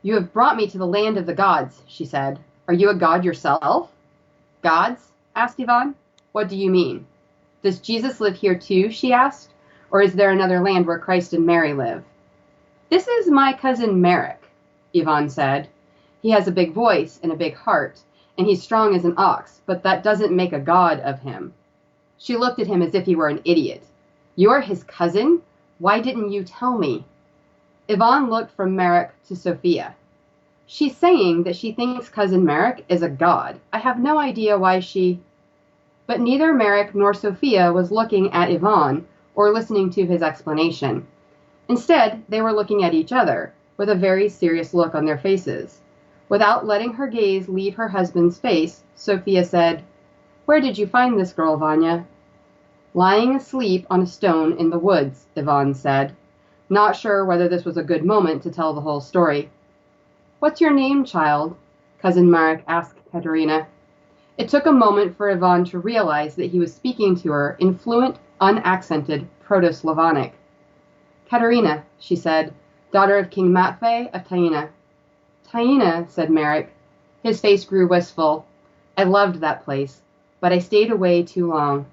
You have brought me to the land of the gods, she said. Are you a god yourself? Gods? Asked Yvonne. What do you mean? Does Jesus live here too, she asked, or is there another land where Christ and Mary live? This is my cousin Merrick, Yvonne said. He has a big voice and a big heart, and he's strong as an ox, but that doesn't make a god of him. She looked at him as if he were an idiot. You're his cousin? Why didn't you tell me? Yvonne looked from Merrick to Sophia. She's saying that she thinks cousin Merrick is a god. I have no idea why she... But neither Merrick nor Sophia was looking at Yvonne or listening to his explanation. Instead, they were looking at each other, with a very serious look on their faces. Without letting her gaze leave her husband's face, Sophia said, Where did you find this girl, Vanya? Lying asleep on a stone in the woods, Yvonne said, not sure whether this was a good moment to tell the whole story. What's your name, child? Cousin Marek asked Katerina. It took a moment for Yvonne to realize that he was speaking to her in fluent, unaccented Proto-Slavonic. Katerina, she said, daughter of King Matfei of Taina. Taina, said Merrick. His face grew wistful. I loved that place, but I stayed away too long.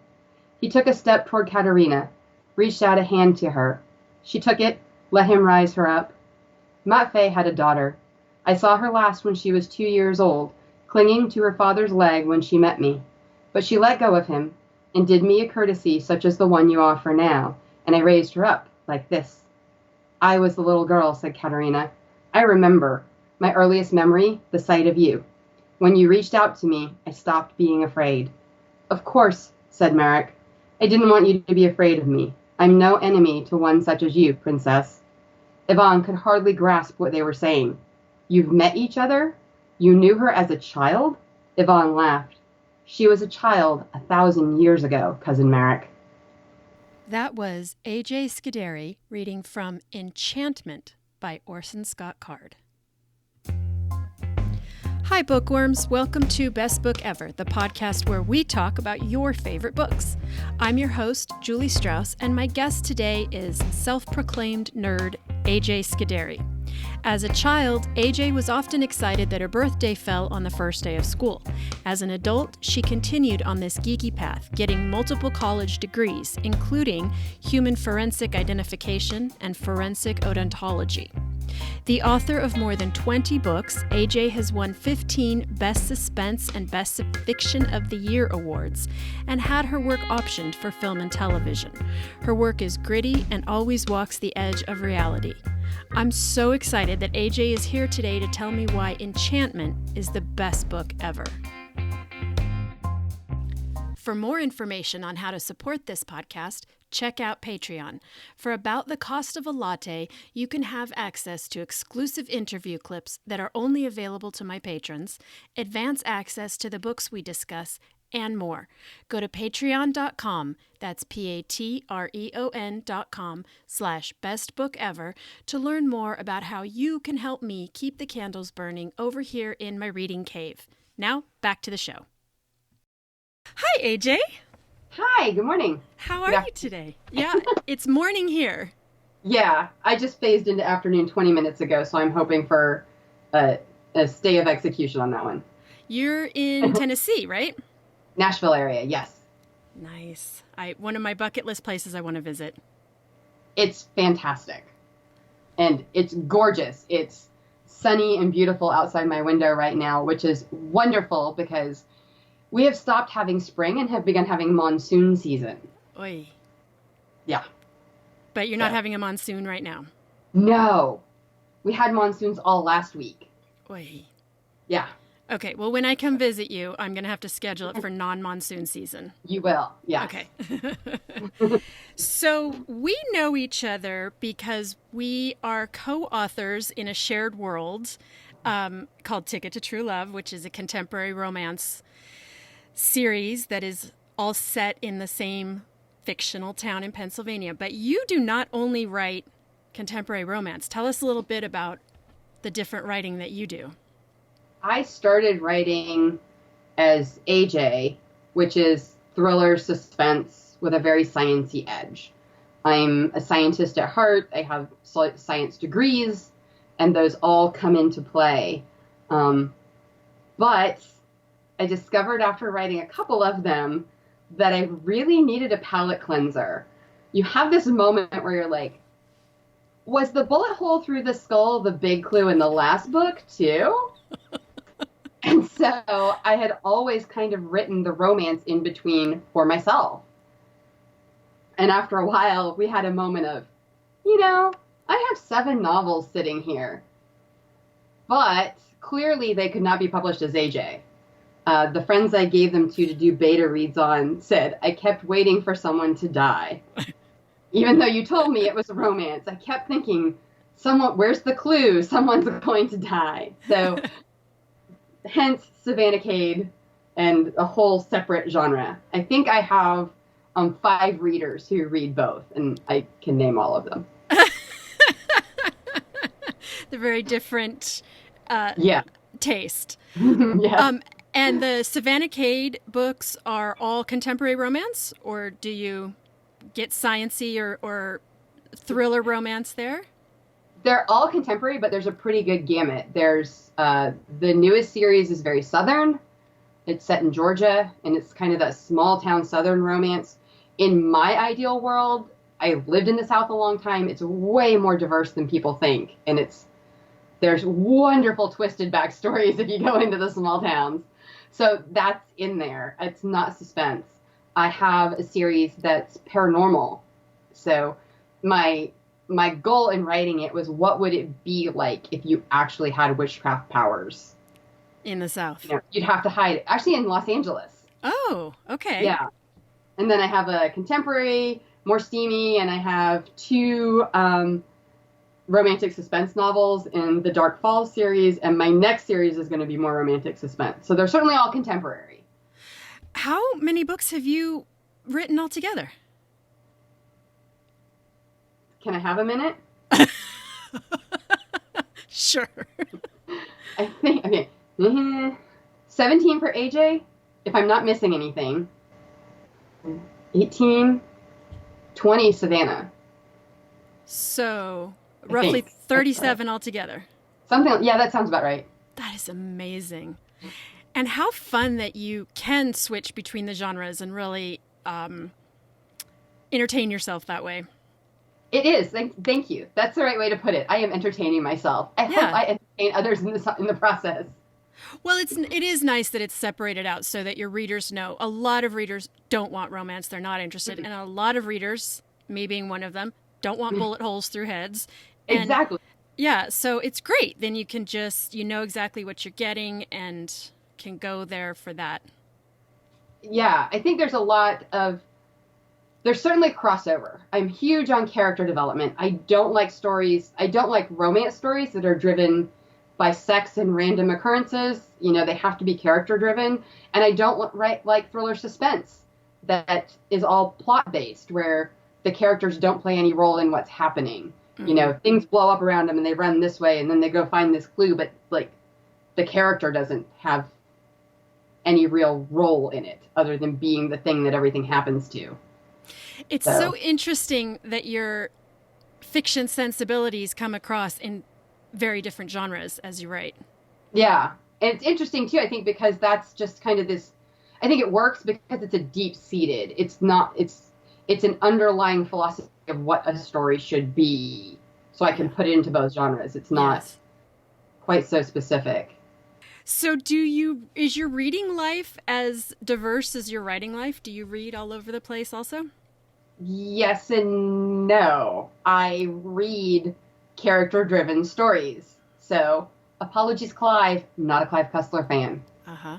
He took a step toward Katerina, reached out a hand to her. She took it, let him rise her up. Matfei had a daughter. I saw her last when she was 2 years old, clinging to her father's leg when she met me. But she let go of him, and did me a courtesy such as the one you offer now, and I raised her up, like this. I was the little girl, said Katerina. I remember. My earliest memory, the sight of you. When you reached out to me, I stopped being afraid. Of course, said Merrick. I didn't want you to be afraid of me. I'm no enemy to one such as you, princess. Yvonne could hardly grasp what they were saying. You've met each other? You knew her as a child? Yvonne laughed. She was a child 1,000 years ago, Cousin Merrick. That was AJ Scudiere reading from Enchantment by Orson Scott Card. Hi, bookworms. Welcome to Best Book Ever, the podcast where we talk about your favorite books. I'm your host, Julie Strauss, and my guest today is self-proclaimed nerd AJ Scudiere. As a child, AJ was often excited that her birthday fell on the first day of school. As an adult, she continued on this geeky path, getting multiple college degrees, including human forensic identification and forensic odontology. The author of more than 20 books, AJ has won 15 Best Suspense and Best Fiction of the Year awards and had her work optioned for film and television. Her work is gritty and always walks the edge of reality. I'm so excited that AJ is here today to tell me why Enchantment is the best book ever. For more information on how to support this podcast, check out Patreon. For about the cost of a latte, you can have access to exclusive interview clips that are only available to my patrons, advance access to the books we discuss, and more. Go to patreon.com, that's patreon.com/bestbookever to learn more about how you can help me keep the candles burning over here in my reading cave. Now, back to the show. Hi, AJ. Hi, good morning. How are you today? Yeah, it's morning here. Yeah, I just phased into afternoon 20 minutes ago, so I'm hoping for a stay of execution on that one. You're in Tennessee, right? Nashville area, yes. Nice. One of my bucket list places I want to visit. It's fantastic. And it's gorgeous. It's sunny and beautiful outside my window right now, which is wonderful because we have stopped having spring and have begun having monsoon season. Oy. Yeah. But you're not having a monsoon right now? No. We had monsoons all last week. Oy. Yeah. Okay, well, when I come visit you, I'm going to have to schedule it for non-monsoon season. You will, yeah. Okay. So we know each other because we are co-authors in a shared world called Ticket to True Love, which is a contemporary romance series that is all set in the same fictional town in Pennsylvania. But you do not only write contemporary romance. Tell us a little bit about the different writing that you do. I started writing as AJ, which is thriller suspense with a very sciencey edge. I'm a scientist at heart. I have science degrees, and those all come into play. But I discovered after writing a couple of them that I really needed a palate cleanser. You have this moment where you're like, was the bullet hole through the skull the big clue in the last book too? And so I had always kind of written the romance in between for myself. And after a while, we had a moment of, I have 7 novels sitting here. But clearly they could not be published as AJ. The friends I gave them to do beta reads on said, I kept waiting for someone to die. Even though you told me it was a romance, I kept thinking, where's the clue? Someone's going to die. So hence Savannah Kade and a whole separate genre. I think I have 5 readers who read both, and I can name all of them. The very different taste. Yes. And the Savannah Kade books are all contemporary romance, or do you get science-y or thriller romance there? They're all contemporary, but there's a pretty good gamut. There's the newest series is very Southern. It's set in Georgia, and it's kind of that small town Southern romance. In my ideal world, I lived in the South a long time. It's way more diverse than people think, and there's wonderful twisted backstories if you go into the small towns. So that's in there. It's not suspense. I have a series that's paranormal. So my goal in writing it was, what would it be like if you actually had witchcraft powers? In the South. You'd have to hide it. Actually, in Los Angeles. Oh, okay. Yeah. And then I have a contemporary, more steamy, and I have 2 romantic suspense novels in the Dark Falls series, and my next series is going to be more romantic suspense. So they're certainly all contemporary. How many books have you written altogether? Can I have a minute? Sure. I think, okay, 17 for AJ, if I'm not missing anything. 18, 20 Savannah. So roughly 37 altogether. Yeah, that sounds about right. That is amazing. And how fun that you can switch between the genres and really entertain yourself that way. It is. Thank you. That's the right way to put it. I am entertaining myself. I hope I entertain others in the process. Well, it is nice that it's separated out so that your readers know. A lot of readers don't want romance. They're not interested. And a lot of readers, me being one of them, don't want bullet holes through heads. And exactly. Yeah, so it's great. Then you can you know exactly what you're getting and can go there for that. Yeah, I think there's certainly crossover. I'm huge on character development. I don't like romance stories that are driven by sex and random occurrences. They have to be character driven. And I don't like thriller suspense that is all plot based, where the characters don't play any role in what's happening. Mm-hmm. Things blow up around them and they run this way and then they go find this clue, but the character doesn't have any real role in it other than being the thing that everything happens to. It's so interesting that your fiction sensibilities come across in very different genres as you write. Yeah. And it's interesting too, I think, because that's just kind of this, I think it works because it's a deep seated. It's an underlying philosophy of what a story should be. So I can put it into both genres. It's not quite so specific. So is your reading life as diverse as your writing life? Do you read all over the place also? Yes and no. I read character-driven stories. So, apologies, Clive, not a Clive Cussler fan. Uh-huh.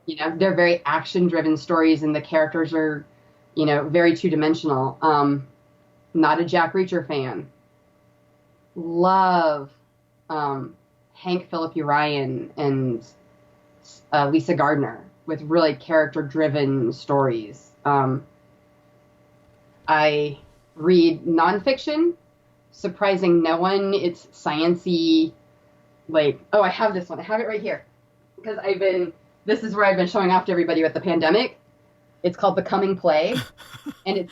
They're very action-driven stories and the characters are, very two-dimensional. Not a Jack Reacher fan. Love Hank Phillipi Ryan and Lisa Gardner with really character-driven stories. I read nonfiction, surprising no one. It's science-y, I have this one. I have it right here. Because this is where I've been showing off to everybody with the pandemic. It's called The Coming Plague. And if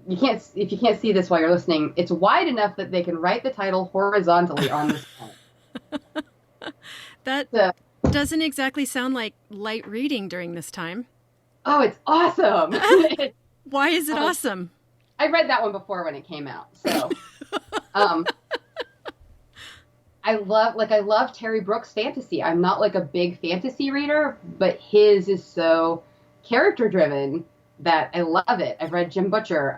you can't see this while you're listening, it's wide enough that they can write the title horizontally on this phone. That doesn't exactly sound like light reading during this time. Oh, it's awesome. Why is it awesome? I read that one before when it came out. So, I love Terry Brooks fantasy. I'm not like a big fantasy reader, but his is so character driven that I love it. I've read Jim Butcher,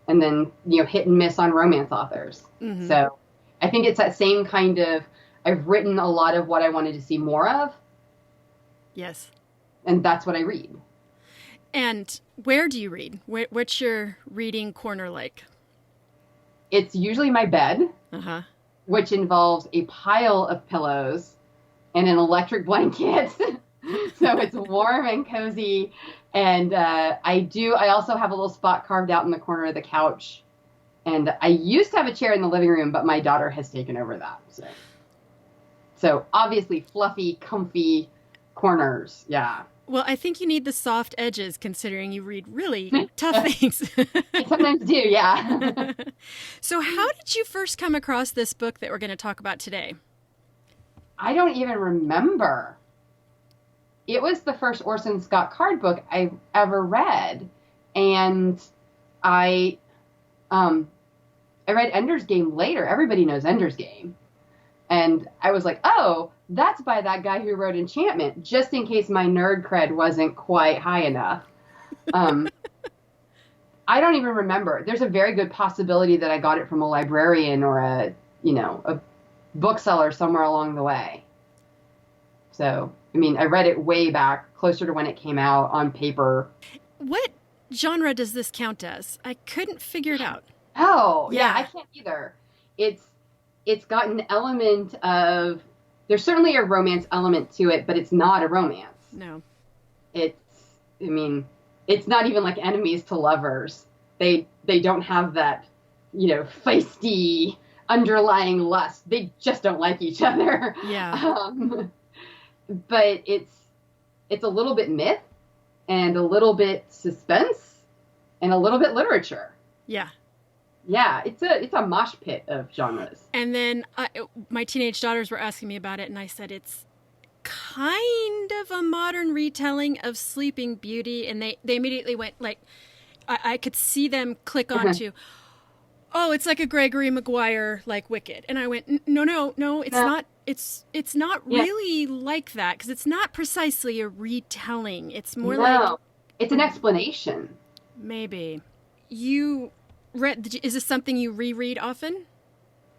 and then, hit and miss on romance authors. Mm-hmm. So I think it's that same kind of, I've written a lot of what I wanted to see more of. Yes. And that's what I read. And where do you read? What's your reading corner like? It's usually my bed, which involves a pile of pillows and an electric blanket. So it's warm and cozy. And I also have a little spot carved out in the corner of the couch. And I used to have a chair in the living room, but my daughter has taken over that. So obviously fluffy, comfy corners. Yeah. Well, I think you need the soft edges, considering you read really tough things. I sometimes do, yeah. So how did you first come across this book that we're going to talk about today? I don't even remember. It was the first Orson Scott Card book I've ever read. And I read Ender's Game later. Everybody knows Ender's Game. And I was like, oh, that's by that guy who wrote Enchantment, just in case my nerd cred wasn't quite high enough. I don't even remember. There's a very good possibility that I got it from a librarian or a bookseller somewhere along the way. So, I read it way back, closer to when it came out on paper. What genre does this count as? I couldn't figure it out. Oh, yeah, I can't either. It's got an element of, there's certainly a romance element to it, but it's not a romance. No. It's not even like enemies to lovers. They don't have that, feisty underlying lust. They just don't like each other. Yeah. But it's a little bit myth and a little bit suspense and a little bit literature. Yeah. Yeah, it's a mosh pit of genres. And then my teenage daughters were asking me about it, and I said it's kind of a modern retelling of Sleeping Beauty, and they immediately went like, I could see them click onto, oh, it's like a Gregory Maguire like Wicked, and I went, no, it's not. It's not really like that, because it's not precisely a retelling. It's more like it's an explanation. Maybe you. Is this something you reread often?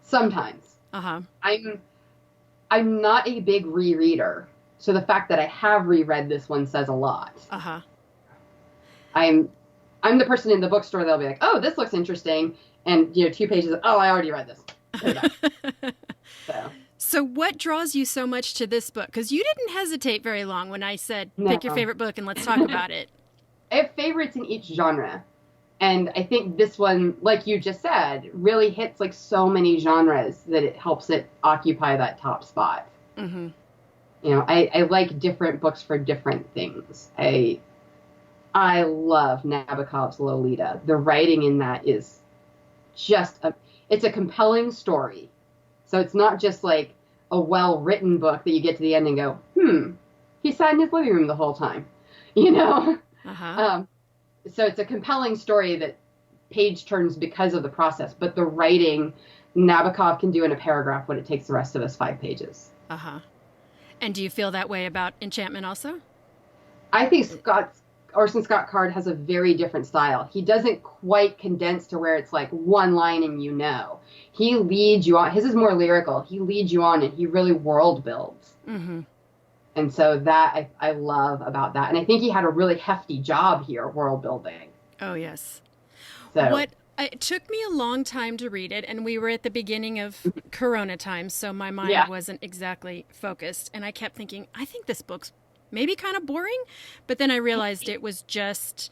Sometimes. I'm not a big rereader, so the fact that I have reread this one says a lot. I'm the person in the bookstore that'll be like, oh, this looks interesting, and 2 pages. Oh, I already read this. So what draws you so much to this book? Because you didn't hesitate very long when I said pick your favorite book and let's talk about it. I have favorites in each genre. And I think this one, like you just said, really hits like so many genres that it helps it occupy that top spot. Mm-hmm. I like different books for different things. I love Nabokov's Lolita. The writing in that is just it's a compelling story. So it's not just like a well-written book that you get to the end and go, he sat in his living room the whole time, So it's a compelling story that page turns because of the process. But the writing, Nabokov can do in a paragraph what it takes the rest of us 5 pages. And do you feel that way about Enchantment also? I think Orson Scott Card has a very different style. He doesn't quite condense to where it's like one line and He leads you on. His is more lyrical. He leads you on and he really world builds. Mm-hmm. And so that I love about that. And I think he had a really hefty job here, world building. Oh, yes. So it took me a long time to read it, and we were at the beginning of Corona times, so my mind wasn't exactly focused. And I kept thinking, I think this book's maybe kind of boring. But then I realized it was just...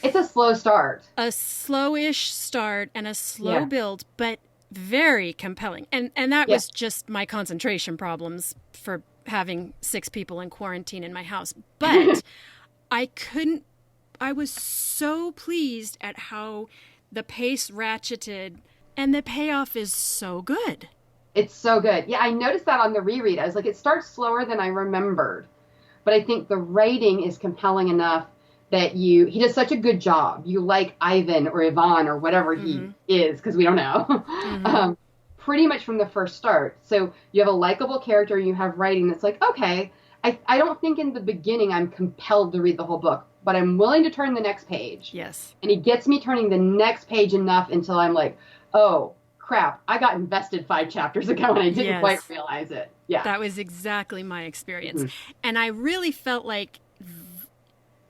It's a slow start. A slowish start and a slow build, but very compelling. And that was just my concentration problems for having 6 people in quarantine in my house. But I was so pleased at how the pace ratcheted, and the payoff is so good. It's so good. Yeah, I noticed that on the reread. I was like, it starts slower than I remembered. But I think the writing is compelling enough that he does such a good job. You like Ivan or Ivan or whatever he is, because we don't know, pretty much from the first start. So you have a likable character, you have writing that's like, okay, I don't think in the beginning I'm compelled to read the whole book, but I'm willing to turn the next page. Yes. And he gets me turning the next page enough until I'm like, oh, crap, I got invested 5 chapters ago and I didn't quite realize it. Yeah. That was exactly my experience. And I really felt like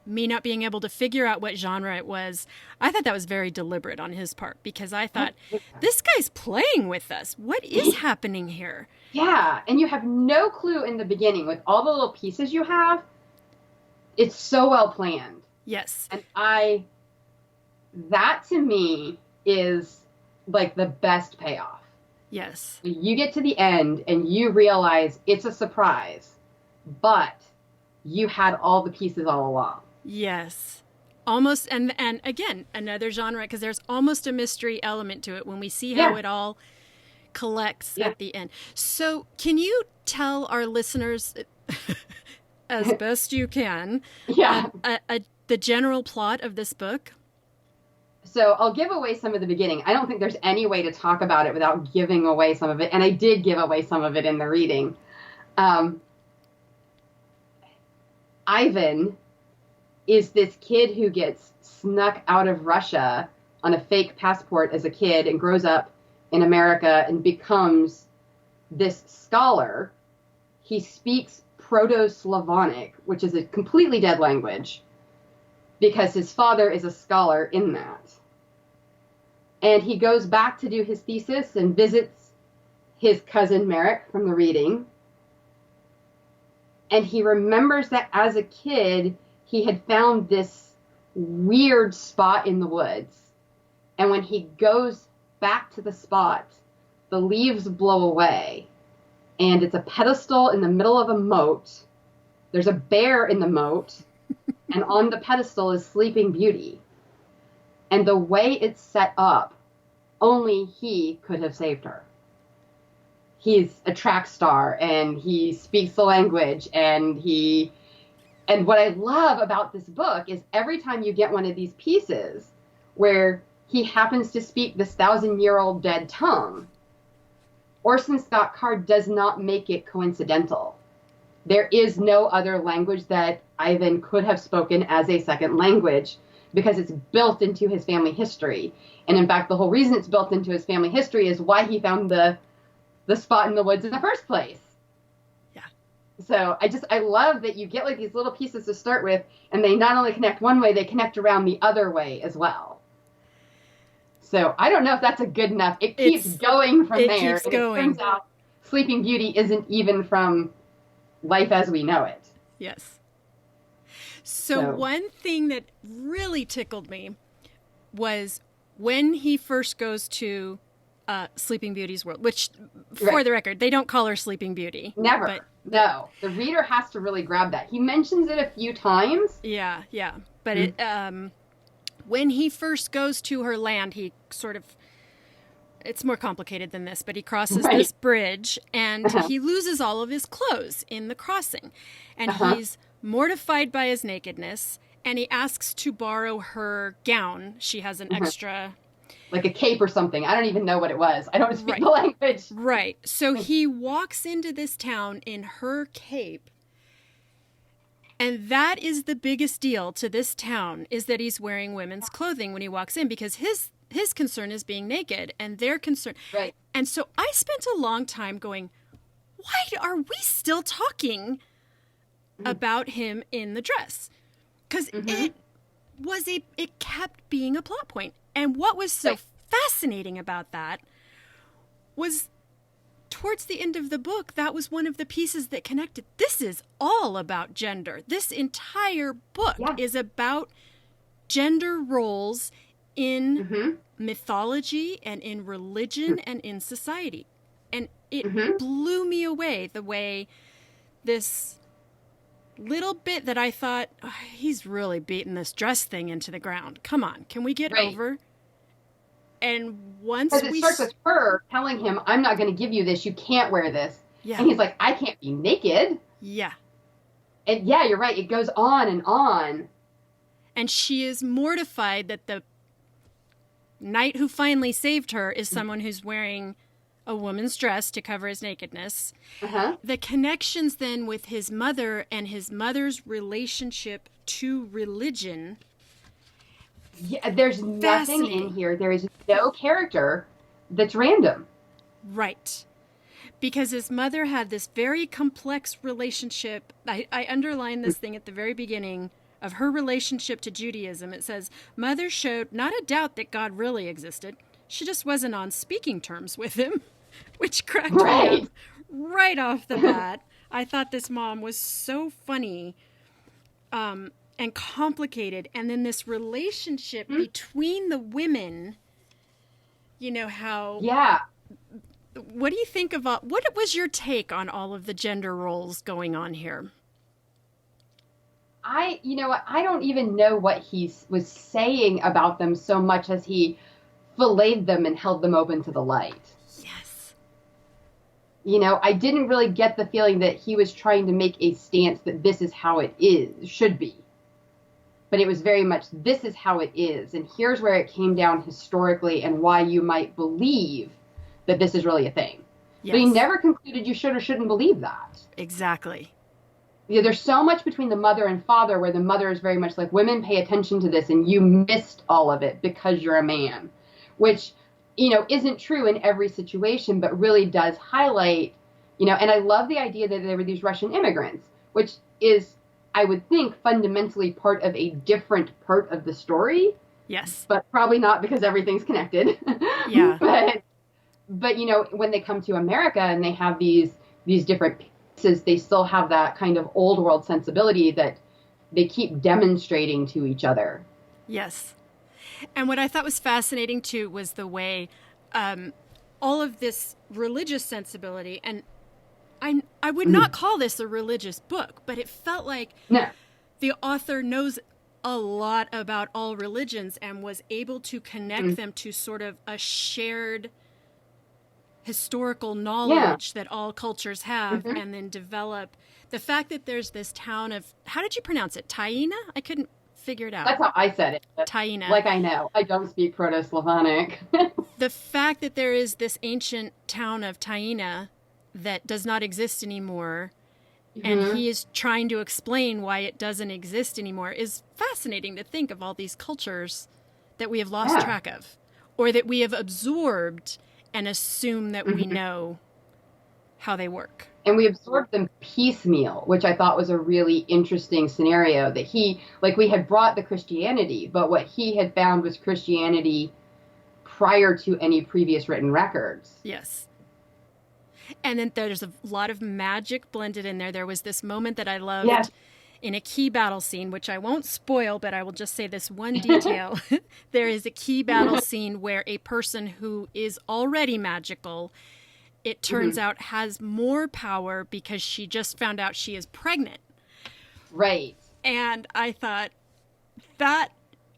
me not being able to figure out what genre it was, I thought that was very deliberate on his part, because I thought, this guy's playing with us. What is happening here? Yeah, and you have no clue in the beginning. With all the little pieces you have, it's so well planned. Yes. And that to me is like the best payoff. Yes. You get to the end and you realize it's a surprise, but you had all the pieces all along. Yes. Almost, and again, another genre, because there's almost a mystery element to it when we see how it all collects at the end. So can you tell our listeners, as best you can, the general plot of this book? So I'll give away some of the beginning. I don't think there's any way to talk about it without giving away some of it, and I did give away some of it in the reading. Ivan is this kid who gets snuck out of Russia on a fake passport as a kid and grows up in America and becomes this scholar. He speaks Proto-Slavonic, which is a completely dead language, because his father is a scholar in that. And he goes back to do his thesis and visits his cousin Merrick from the reading. And he remembers that as a kid, he had found this weird spot in the woods. And when he goes back to the spot, the leaves blow away. And it's a pedestal in the middle of a moat. There's a bear in the moat. And on the pedestal is Sleeping Beauty. And the way it's set up, only he could have saved her. He's a track star, and he speaks the language, and what I love about this book is every time you get one of these pieces where he happens to speak this 1,000-year-old dead tongue, Orson Scott Card does not make it coincidental. There is no other language that Ivan could have spoken as a second language, because it's built into his family history. And in fact, the whole reason it's built into his family history is why he found the spot in the woods in the first place. Yeah. So I love that you get like these little pieces to start with, and they not only connect one way, they connect around the other way as well. So I don't know if that's a good enough. It keeps going from there. It keeps going. It turns out Sleeping Beauty isn't even from Life as We Know It. Yes. So one thing that really tickled me was when he first goes to Sleeping Beauty's world, which, for the record, they don't call her Sleeping Beauty. Never. But, no. The reader has to really grab that. He mentions it a few times. Yeah. But when he first goes to her land, he sort of... It's more complicated than this, but he crosses this bridge, and he loses all of his clothes in the crossing. And he's mortified by his nakedness, and he asks to borrow her gown. She has an extra... Like a cape or something. I don't even know what it was. I don't speak the language. Right. So he walks into this town in her cape, and that is the biggest deal to this town, is that he's wearing women's clothing when he walks in, because his concern is being naked, and their concern. Right. And so I spent a long time going, why are we still talking about him in the dress? Because it kept being a plot point. And what was so fascinating about that was towards the end of the book, that was one of the pieces that connected. This is all about gender. This entire book is about gender roles in mythology and in religion and in society. And it blew me away the way this little bit that I thought, he's really beating this dress thing into the ground. Come on, can we get over? And once because it starts with her telling him, I'm not going to give you this. You can't wear this. Yeah. And he's like, I can't be naked. Yeah. And yeah, you're right. It goes on and on. And she is mortified that the knight who finally saved her is someone who's wearing a woman's dress to cover his nakedness. Uh-huh. The connections then with his mother and his mother's relationship to religion. Yeah, there's nothing in here. There is no character that's random. Right. Because his mother had this very complex relationship. I underlined this thing at the very beginning of her relationship to Judaism. It says, mother showed not a doubt that God really existed. She just wasn't on speaking terms with him, which cracked me up right off the bat. I thought this mom was so funny and complicated. And then this relationship between the women, you know, how... Yeah. What do you think of what was your take on all of the gender roles going on here? I don't even know what he was saying about them so much as he filleted them and held them open to the light. Yes. You know, I didn't really get the feeling that he was trying to make a stance that this is how it should be. But it was very much, this is how it is. And here's where it came down historically and why you might believe that this is really a thing. Yes. But he never concluded you should or shouldn't believe that. Exactly. Yeah, there's so much between the mother and father where the mother is very much like, women pay attention to this and you missed all of it because you're a man. Which, you know, isn't true in every situation, but really does highlight, you know, and I love the idea that there were these Russian immigrants, which is, I would think, fundamentally part of a different part of the story. Yes. But probably not because everything's connected. Yeah. But, you know, when they come to America and they have these different pieces, they still have that kind of old world sensibility that they keep demonstrating to each other. Yes. And what I thought was fascinating, too, was the way all of this religious sensibility, and I would not call this a religious book, but it felt like the author knows a lot about all religions and was able to connect them to sort of a shared historical knowledge that all cultures have, and then develop the fact that there's this town of, how did you pronounce it? Taina? I couldn't figure it out. That's how I said it. Taina. Like I know. I don't speak Proto-Slavonic. The fact that there is this ancient town of Taina that does not exist anymore, and he is trying to explain why it doesn't exist anymore, is fascinating to think of all these cultures that we have lost track of, or that we have absorbed and assume that we know how they work. And we absorbed them piecemeal, which I thought was a really interesting scenario, that we had brought the Christianity, but what he had found was Christianity prior to any previous written records. Yes. And then there's a lot of magic blended in there. There was this moment that I loved in a key battle scene, which I won't spoil, but I will just say this one detail. There is a key battle scene where a person who is already magical, it turns out, has more power because she just found out she is pregnant. Right. And I thought that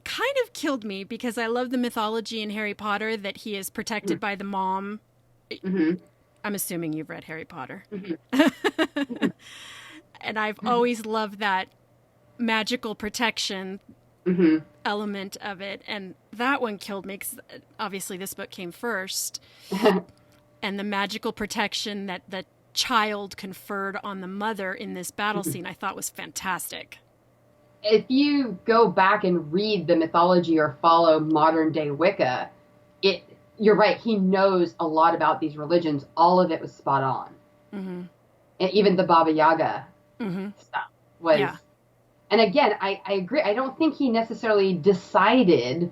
kind of killed me because I love the mythology in Harry Potter that he is protected by the mom. I'm assuming you've read Harry Potter. And I've always loved that magical protection element of it. And that one killed me because obviously this book came first. And the magical protection that the child conferred on the mother in this battle scene I thought was fantastic. If you go back and read the mythology or follow modern day Wicca, you're right, he knows a lot about these religions. All of it was spot on. And even the Baba Yaga stuff was. Yeah. And again, I agree. I don't think he necessarily decided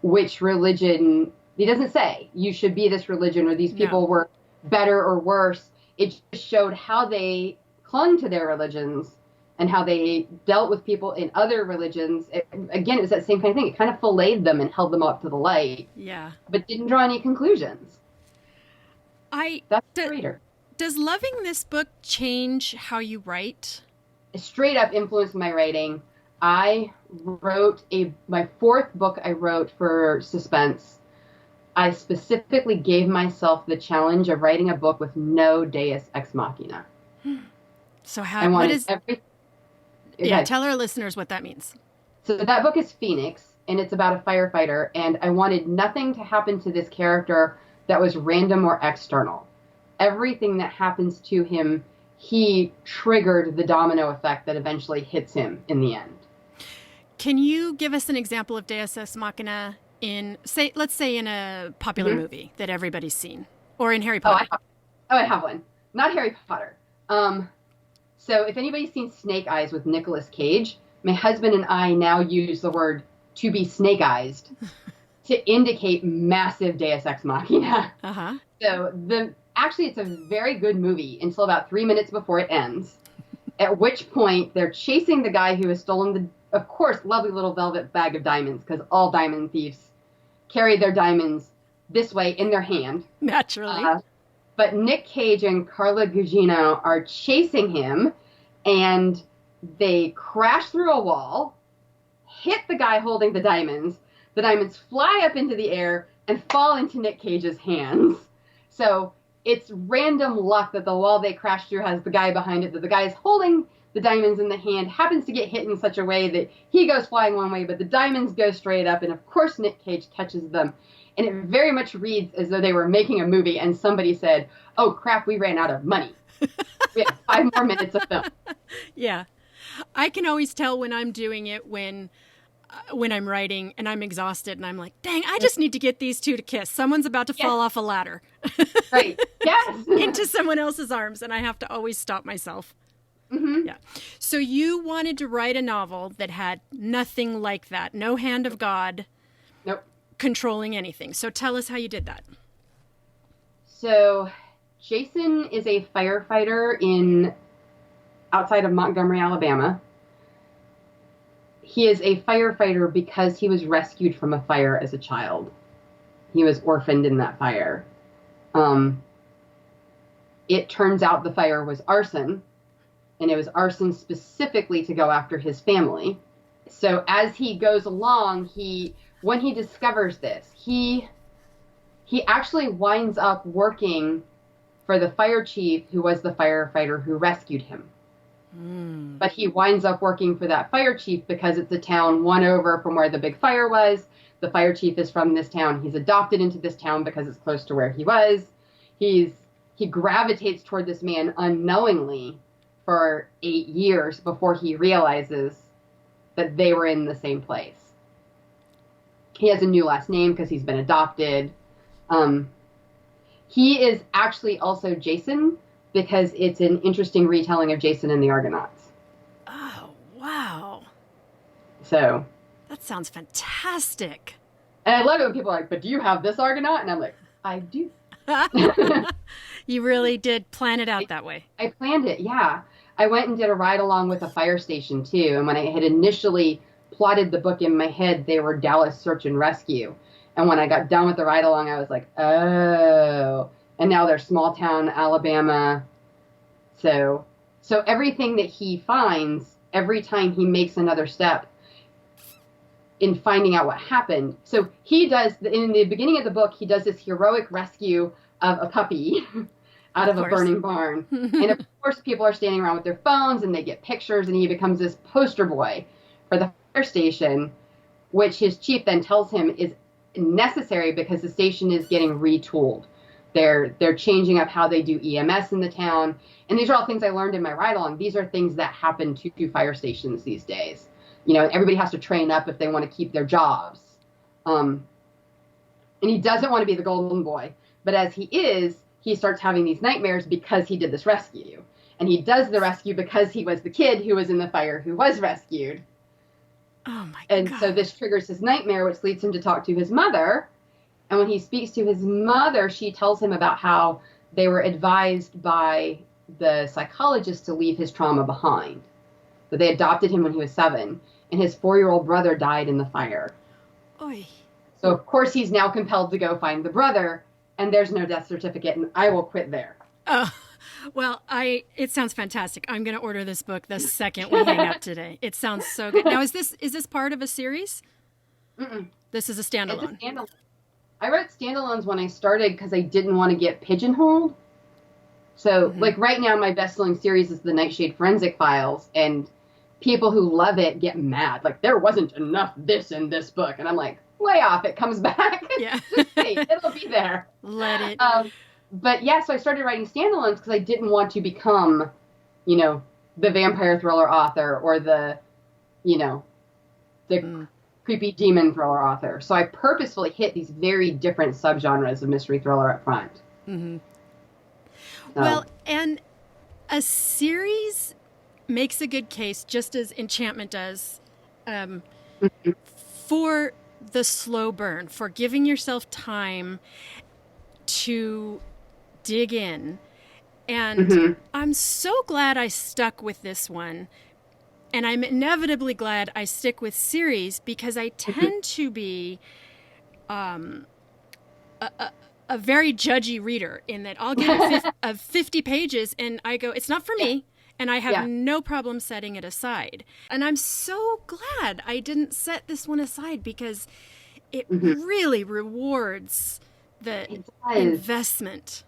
which religion. He doesn't say you should be this religion or these people were better or worse. It just showed how they clung to their religions and how they dealt with people in other religions. Again, it was that same kind of thing. It kind of filleted them and held them up to the light. Yeah. But didn't draw any conclusions. That's the reader. Does loving this book change how you write? It straight up influenced my writing. I wrote my fourth book I wrote for suspense I specifically gave myself the challenge of writing a book with no deus ex machina. So what is... Okay. Tell our listeners what that means. So that book is Phoenix, and it's about a firefighter, and I wanted nothing to happen to this character that was random or external. Everything that happens to him, he triggered the domino effect that eventually hits him in the end. Can you give us an example of deus ex machina let's say in a popular movie that everybody's seen, or in Harry Potter? I have one. Not Harry Potter. So if anybody's seen Snake Eyes with Nicolas Cage, my husband and I now use the word to be snake-eyed to indicate massive deus ex machina. Uh-huh. So actually it's a very good movie until about 3 minutes before it ends, at which point they're chasing the guy who has stolen the, of course, lovely little velvet bag of diamonds, because all diamond thieves carry their diamonds this way in their hand. Naturally. But Nick Cage and Carla Gugino are chasing him, and they crash through a wall, hit the guy holding the diamonds fly up into the air and fall into Nick Cage's hands. So it's random luck that the wall they crash through has the guy behind it, that the guy is holding the diamonds in the hand, happens to get hit in such a way that he goes flying one way, but the diamonds go straight up, and of course Nick Cage catches them. And it very much reads as though they were making a movie and somebody said, oh crap, we ran out of money. We have 5 more minutes of film. Yeah. I can always tell when I'm doing it when I'm writing and I'm exhausted and I'm like, dang, I just need to get these two to kiss. Someone's about to fall off a ladder. Right. Yes. Into someone else's arms, and I have to always stop myself. Mm-hmm. Yeah. So you wanted to write a novel that had nothing like that. No hand of God. Nope. Controlling anything. So tell us how you did that. So Jason is a firefighter outside of Montgomery, Alabama. He is a firefighter because he was rescued from a fire as a child. He was orphaned in that fire. It turns out the fire was arson, and it was arson specifically to go after his family. So as he goes along, when he discovers this, he actually winds up working for the fire chief who was the firefighter who rescued him. But he winds up working for that fire chief because it's a town one over from where the big fire was. The fire chief is from this town. He's adopted into this town because it's close to where he was. He gravitates toward this man unknowingly for 8 years before he realizes that they were in the same place. He has a new last name because he's been adopted. He is actually also Jason because it's an interesting retelling of Jason and the Argonauts. Oh, wow. So. That sounds fantastic. And I love it when people are like, but do you have this Argonaut? And I'm like, I do. You really did plan it out that way. I planned it, yeah. I went and did a ride along with a fire station, too. And when I had initially plotted the book in my head, they were Dallas Search and Rescue. And when I got done with the ride along, I was like, oh. And now they're small town Alabama. So everything that he finds, every time he makes another step in finding out what happened. So he does, in the beginning of the book, he does this heroic rescue of a puppy out of a burning barn. And of course, people are standing around with their phones and they get pictures, and he becomes this poster boy for the fire station, which his chief then tells him is necessary because the station is getting retooled. They're changing up how they do EMS in the town. And these are all things I learned in my ride-along. These are things that happen to fire stations these days. You know, everybody has to train up if they want to keep their jobs. And he doesn't want to be the golden boy. But as he starts having these nightmares because he did this rescue. And he does the rescue because he was the kid who was in the fire who was rescued. Oh, my God. And so this triggers his nightmare, which leads him to talk to his mother. And when he speaks to his mother, she tells him about how they were advised by the psychologist to leave his trauma behind. That they adopted him when he was 7, and his 4-year-old brother died in the fire. Oy. So, of course, he's now compelled to go find the brother, and there's no death certificate, and I will quit there. Oh, well, it sounds fantastic. I'm going to order this book the second we hang up today. It sounds so good. Now, is this part of a series? Mm-mm. This is a standalone. It's a standalone. I wrote standalones when I started because I didn't want to get pigeonholed. So, like, right now, my best-selling series is the Nightshade Forensic Files, and people who love it get mad. Like, there wasn't enough this in this book. And I'm like, lay off. It comes back. Yeah. Just wait. It'll be there. Let it. But, yeah, so I started writing standalones because I didn't want to become, you know, the vampire thriller author or the, you know, the creepy demon thriller author. So I purposefully hit these very different subgenres of mystery thriller up front. Mm-hmm. So. Well, and a series makes a good case, just as Enchantment does, for the slow burn, for giving yourself time to dig in. And I'm so glad I stuck with this one. And I'm inevitably glad I stick with series because I tend to be a very judgy reader in that I'll get a 50 pages and I go, it's not for me. And I have no problem setting it aside. And I'm so glad I didn't set this one aside because it really rewards the investment.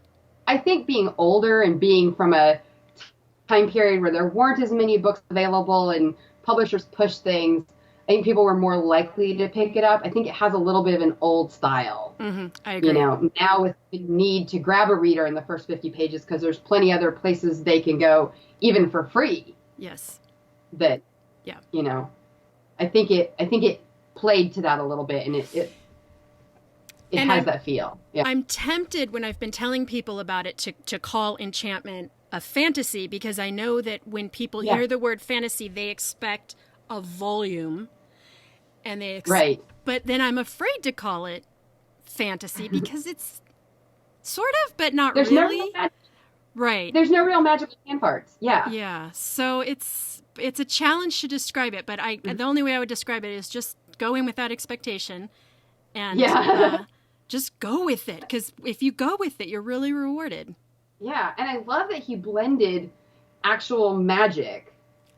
I think being older and being from a time period where there weren't as many books available and publishers pushed things, I think people were more likely to pick it up. I think it has a little bit of an old style. I agree. You know, now with the need to grab a reader in the first 50 pages because there's plenty other places they can go, even for free. Yes. That, you know, I think it played to that a little bit, and it has that feel. Yeah. I'm tempted when I've been telling people about it to call Enchantment a fantasy because I know that when people hear the word fantasy, they expect a volume, and but then I'm afraid to call it fantasy because it's sort of, but not There's really. No real right. There's no real magical hand parts. Yeah. Yeah. So it's a challenge to describe it, but the only way I would describe it is just go in with that expectation and just go with it. Because if you go with it, you're really rewarded. Yeah. And I love that he blended actual magic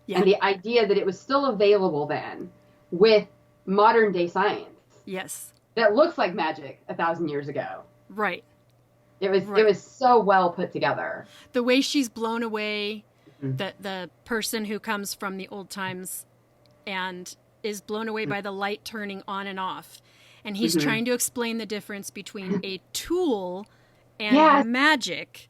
and the idea that it was still available then with modern day science. Yes. That looks like magic 1,000 years ago. Right. It was so well put together. The way she's blown away, the person who comes from the old times and is blown away by the light turning on and off. And he's trying to explain the difference between a tool and magic,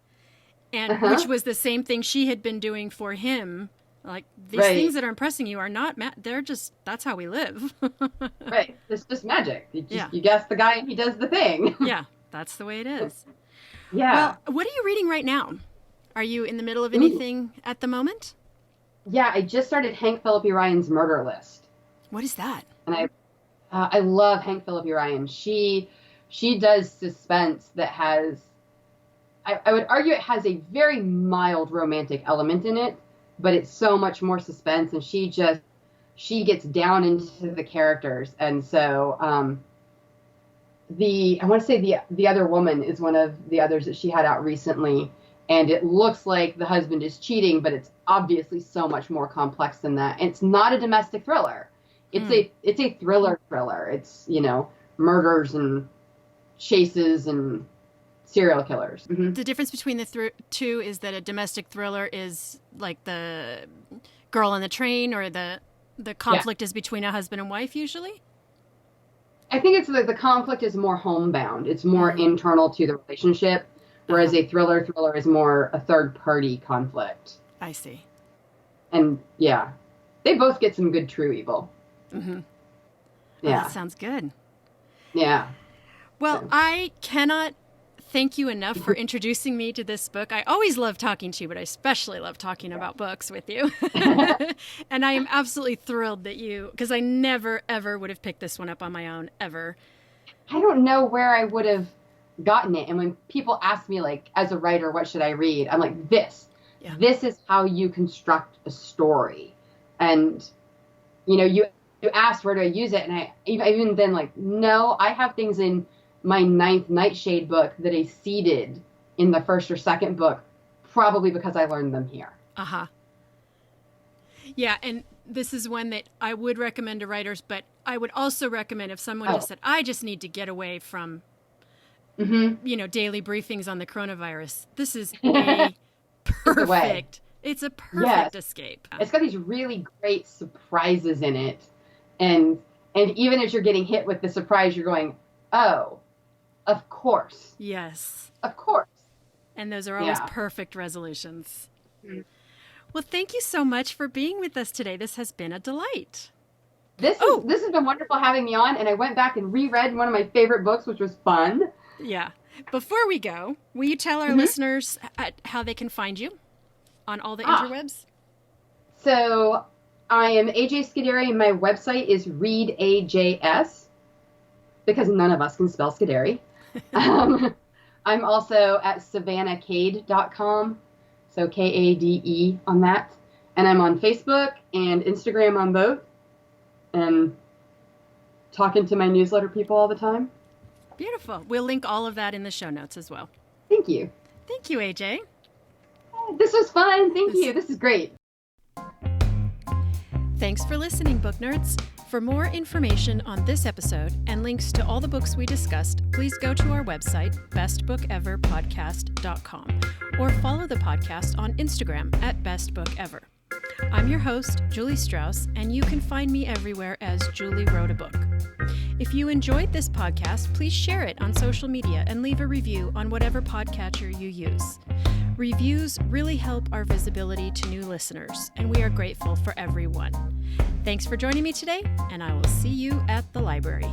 and which was the same thing she had been doing for him. Like, these things that are impressing you are not, they're just, that's how we live. Right. It's just magic. You guess the guy and he does the thing. Yeah, that's the way it is. Yeah. Well, what are you reading right now? Are you in the middle of anything at the moment? Yeah, I just started Hank Phillipi Ryan's Murder List. What is that? And I love Hank Phillipi Ryan. She does suspense that has, I would argue it has a very mild romantic element in it, but it's so much more suspense, and she gets down into the characters. And so I want to say the Other Woman is one of the others that she had out recently, and it looks like the husband is cheating, but it's obviously so much more complex than that. And it's not a domestic thriller. It's a thriller. It's, you know, murders and chases and serial killers. The difference between the two is that a domestic thriller is like the girl on the train, or the conflict is between a husband and wife usually? I think it's like the conflict is more homebound. It's more internal to the relationship, whereas a thriller is more a third-party conflict. I see. And, yeah, they both get some good true evil. Yeah. Oh, that sounds good. Yeah. Well, I cannot thank you enough for introducing me to this book. I always love talking to you, but I especially love talking about books with you. And I am absolutely thrilled that because I never, ever would have picked this one up on my own, ever. I don't know where I would have gotten it. And when people ask me, like, as a writer, what should I read? I'm like, this. Yeah. This is how you construct a story. And, you know, you asked, where do I use it? And I even then, like, no, I have things in my 9th Nightshade book that I seeded in the first or second book, probably because I learned them here. Yeah, and this is one that I would recommend to writers, but I would also recommend if someone just said, I just need to get away from daily briefings on the coronavirus. This is a perfect. It's a perfect escape. It's got these really great surprises in it, and even as you're getting hit with the surprise, you're going, "Oh, of course." Yes, of course. And those are always perfect resolutions. Mm-hmm. Well, thank you so much for being with us today. This has been a delight. This has been wonderful having me on, and I went back and reread one of my favorite books, which was fun. Yeah. Before we go, will you tell our listeners how they can find you on all the interwebs? So I am AJ Scudiere, and my website is ReadAJS, because none of us can spell Scudiere. I'm also at SavannahKade.com, so Kade on that. And I'm on Facebook and Instagram on both, and talking to my newsletter people all the time. Beautiful. We'll link all of that in the show notes as well. Thank you. Thank you, AJ. This was fun. Thank you. This is great. Thanks for listening, book nerds. For more information on this episode and links to all the books we discussed, please go to our website, bestbookeverpodcast.com, or follow the podcast on Instagram at bestbookever. I'm your host, Julie Strauss, and you can find me everywhere as Julie Wrote a Book. If you enjoyed this podcast, please share it on social media and leave a review on whatever podcatcher you use. Reviews really help our visibility to new listeners, and we are grateful for everyone. Thanks for joining me today, and I will see you at the library.